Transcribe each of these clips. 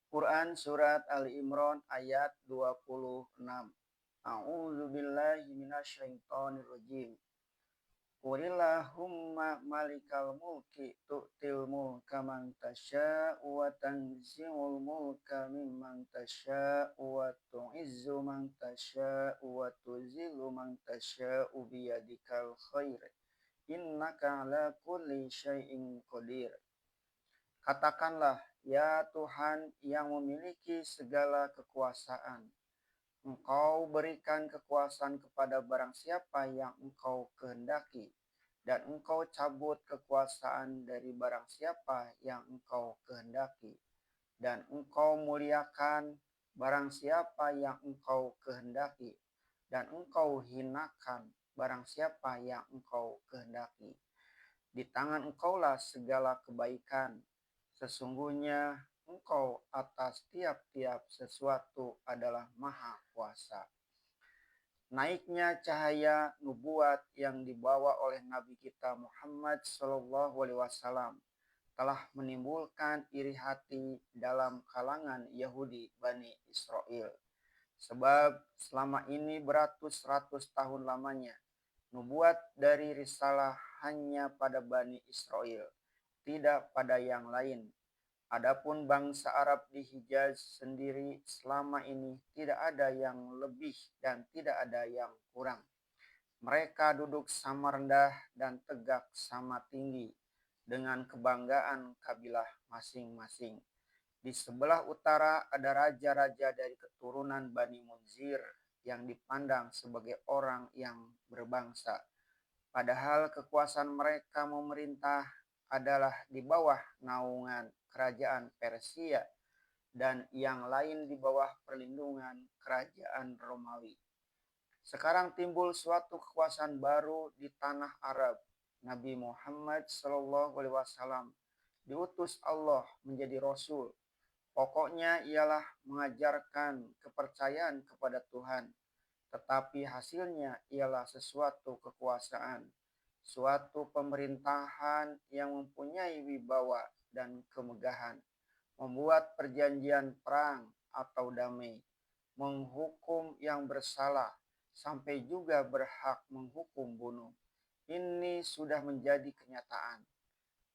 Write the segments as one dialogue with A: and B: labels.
A: Quran Surat Ali Imran ayat 26. A'udzu billahi minasyaitonir rajim. Qulillahumma malikal mulki tu'til mulka man tasya'u wa tanzi'ul mulka mimman tasya'u wa tu'izzu man tasya'u wa tuzillu man tasya'u biyadikal khair. Innaka ala kulli syai'in qadir. Katakanlah, ya Tuhan yang memiliki segala kekuasaan, Engkau berikan kekuasaan kepada barang siapa yang Engkau kehendaki, dan Engkau cabut kekuasaan dari barang siapa yang Engkau kehendaki, dan Engkau muliakan barang siapa yang Engkau kehendaki, dan Engkau hinakan barang siapa yang Engkau kehendaki. Di tangan Engkaulah segala kebaikan. Sesungguhnya Engkau atas tiap-tiap sesuatu adalah Maha Kuasa. Naiknya cahaya nubuat yang dibawa oleh Nabi kita Muhammad SAW telah menimbulkan iri hati dalam kalangan Yahudi Bani Israel. Sebab selama ini beratus-ratus tahun lamanya nubuat dari risalah hanya pada Bani Israel, tidak pada yang lain. Adapun bangsa Arab di Hijaz sendiri selama ini tidak ada yang lebih dan tidak ada yang kurang. Mereka duduk sama rendah dan tegak sama tinggi dengan kebanggaan kabilah masing-masing. Di sebelah utara ada raja-raja dari keturunan Bani Munzir yang dipandang sebagai orang yang berbangsa. Padahal kekuasaan mereka memerintah adalah di bawah naungan kerajaan Persia dan yang lain di bawah perlindungan kerajaan Romawi. Sekarang timbul suatu kekuasaan baru di tanah Arab. Nabi Muhammad SAW diutus Allah menjadi Rasul. Pokoknya ialah mengajarkan kepercayaan kepada Tuhan, tetapi hasilnya ialah sesuatu kekuasaan, suatu pemerintahan yang mempunyai wibawa dan kemegahan, membuat perjanjian perang atau damai, menghukum yang bersalah, sampai juga berhak menghukum bunuh. Ini sudah menjadi kenyataan.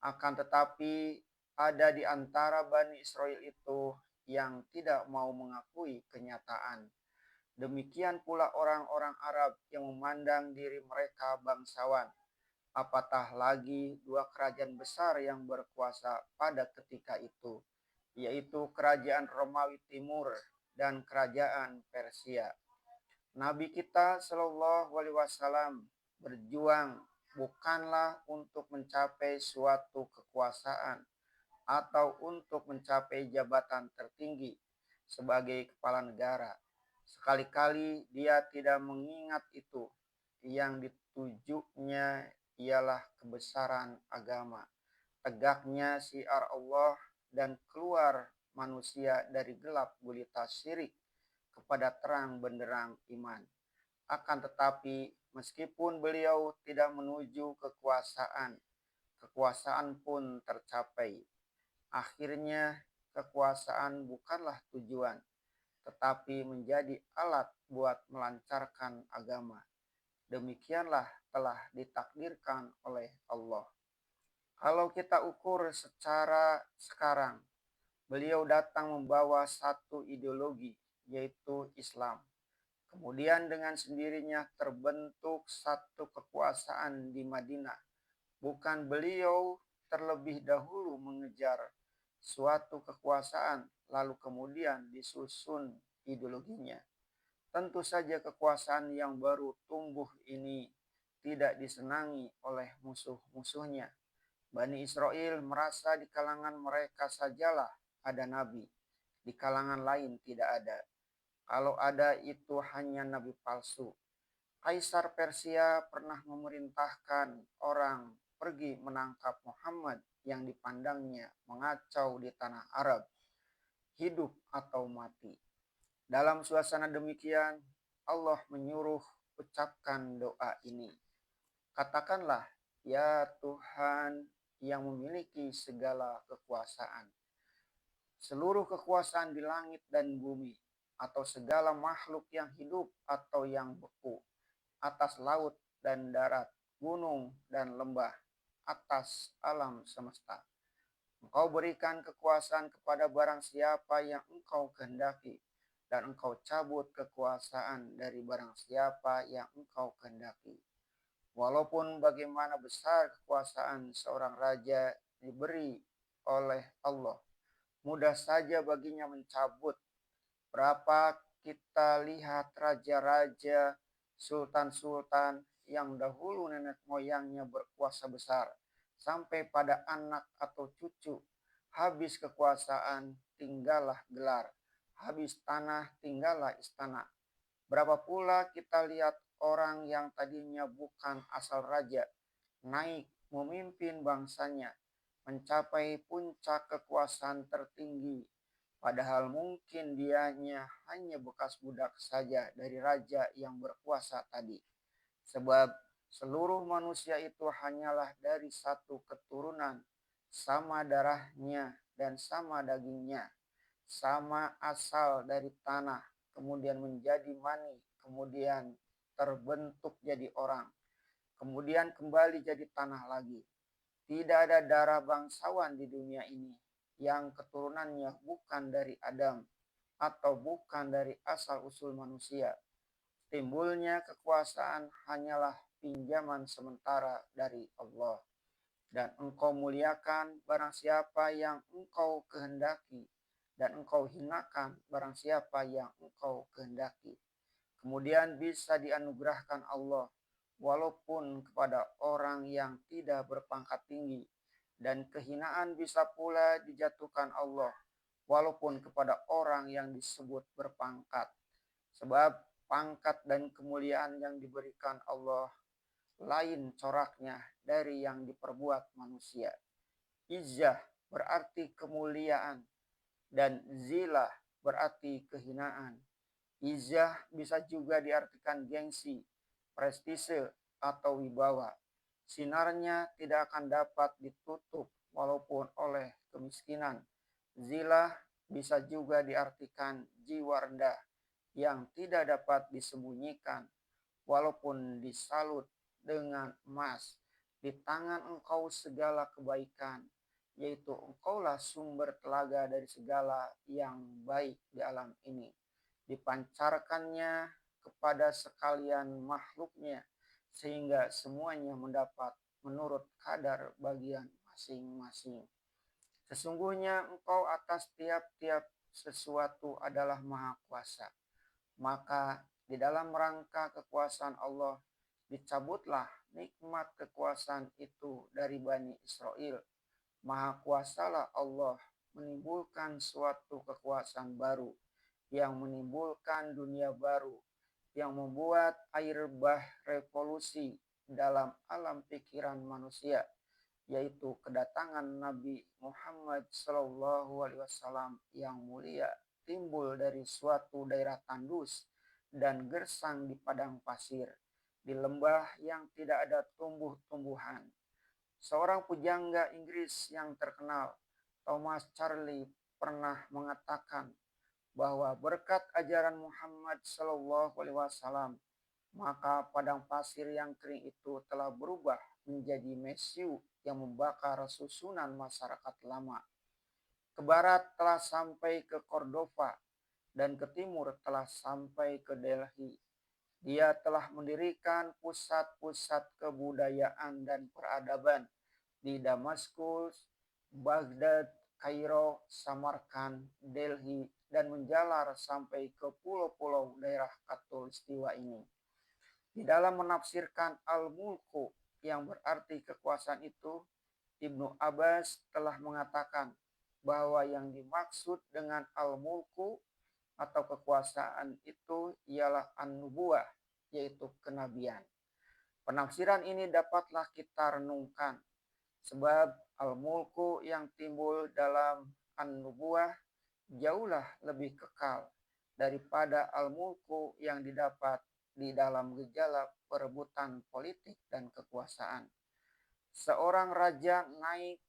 A: Akan tetapi ada di antara Bani Israel itu yang tidak mau mengakui kenyataan. Demikian pula orang-orang Arab yang memandang diri mereka bangsawan. Apatah lagi dua kerajaan besar yang berkuasa pada ketika itu, yaitu kerajaan Romawi Timur dan kerajaan Persia. Nabi kita Shallallahu Alaihi Wasallam berjuang bukanlah untuk mencapai suatu kekuasaan atau untuk mencapai jabatan tertinggi sebagai kepala negara. Sekali-kali dia tidak mengingat itu. Yang ditujunya ialah kebesaran agama, tegaknya syiar Allah, dan keluar manusia dari gelap gulita syirik kepada terang benderang iman. Akan tetapi meskipun beliau tidak menuju kekuasaan, kekuasaan pun tercapai. Akhirnya kekuasaan bukanlah tujuan, tetapi menjadi alat buat melancarkan agama. Demikianlah telah ditakdirkan oleh Allah. Kalau kita ukur secara sekarang, beliau datang membawa satu ideologi, yaitu Islam. Kemudian dengan sendirinya terbentuk satu kekuasaan di Madinah. Bukan beliau terlebih dahulu mengejar suatu kekuasaan, lalu kemudian disusun ideologinya. Tentu saja kekuasaan yang baru tumbuh ini tidak disenangi oleh musuh-musuhnya. Bani Israel merasa di kalangan mereka sajalah ada nabi, di kalangan lain tidak ada. Kalau ada itu hanya nabi palsu. Kaisar Persia pernah memerintahkan orang pergi menangkap Muhammad yang dipandangnya mengacau di tanah Arab, hidup atau mati. Dalam suasana demikian, Allah menyuruh ucapkan doa ini. Katakanlah, ya Tuhan yang memiliki segala kekuasaan. seluruh kekuasaan di langit dan bumi, atau segala makhluk yang hidup atau yang beku, atas laut dan darat, gunung dan lembah, atas alam semesta. Engkau berikan kekuasaan kepada barang siapa yang engkau kehendaki, dan engkau cabut kekuasaan dari barang siapa yang engkau kehendaki. Walaupun bagaimana besar kekuasaan seorang raja diberi oleh Allah, mudah saja baginya mencabut. Berapa kita lihat raja-raja, sultan-sultan yang dahulu nenek moyangnya berkuasa besar, sampai pada anak atau cucu, habis kekuasaan tinggallah gelar, habis tanah tinggallah istana. Berapa pula kita lihat orang yang tadinya bukan asal raja, naik memimpin bangsanya, mencapai puncak kekuasaan tertinggi, padahal mungkin dianya hanya bekas budak saja dari raja yang berkuasa tadi. Sebab seluruh manusia itu hanyalah dari satu keturunan, sama darahnya dan sama dagingnya, sama asal dari tanah, kemudian menjadi mani, kemudian terbentuk jadi orang, kemudian kembali jadi tanah lagi. Tidak ada darah bangsawan di dunia ini yang keturunannya bukan dari Adam atau bukan dari asal-usul manusia. Timbulnya kekuasaan hanyalah pinjaman sementara dari Allah. Dan engkau muliakan barang siapa yang engkau kehendaki, dan engkau hinakan barang siapa yang engkau kehendaki. Kemudian bisa dianugerahkan Allah walaupun kepada orang yang tidak berpangkat tinggi, dan kehinaan bisa pula dijatuhkan Allah walaupun kepada orang yang disebut berpangkat. Sebab pangkat dan kemuliaan yang diberikan Allah lain coraknya dari yang diperbuat manusia. Izzah berarti kemuliaan dan zilah berarti kehinaan. Izzah bisa juga diartikan gengsi, prestise, atau wibawa. Sinarnya tidak akan dapat ditutup walaupun oleh kemiskinan. Zilah bisa juga diartikan jiwa rendah yang tidak dapat disembunyikan walaupun disalut dengan emas. Di tangan engkau segala kebaikan, yaitu engkaulah sumber telaga dari segala yang baik di alam ini. Dipancarkannya kepada sekalian makhluknya, sehingga semuanya mendapat menurut kadar bagian masing-masing. Sesungguhnya engkau atas tiap-tiap sesuatu adalah maha kuasa. Maka di dalam rangka kekuasaan Allah, dicabutlah nikmat kekuasaan itu dari Bani Israel. Maha kuasalah Allah menimbulkan suatu kekuasaan baru, yang menimbulkan dunia baru, yang membuat air bah revolusi dalam alam pikiran manusia, yaitu kedatangan Nabi Muhammad SAW yang mulia, timbul dari suatu daerah tandus dan gersang di padang pasir, di lembah yang tidak ada tumbuh-tumbuhan. Seorang pujangga Inggris yang terkenal, Thomas Charlie, pernah mengatakan bahwa berkat ajaran Muhammad SAW, maka padang pasir yang kering itu telah berubah menjadi mesiu yang membakar susunan masyarakat lama. Ke barat telah sampai ke Cordova, dan ke timur telah sampai ke Delhi. Dia telah mendirikan pusat-pusat kebudayaan dan peradaban di Damaskus, Baghdad, Kairo, Samarkand, Delhi, dan menjalar sampai ke pulau-pulau daerah Khatulistiwa ini. Di dalam menafsirkan Al-Mulku yang berarti kekuasaan itu, Ibnu Abbas telah mengatakan bahwa yang dimaksud dengan Al-Mulku atau kekuasaan itu ialah An-Nubuwah, yaitu kenabian. Penafsiran ini dapatlah kita renungkan, sebab Al-Mulku yang timbul dalam An-Nubuwah jauhlah lebih kekal daripada Al-Mulku yang didapat di dalam gejala perebutan politik dan kekuasaan. Seorang raja naik,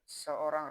A: seorang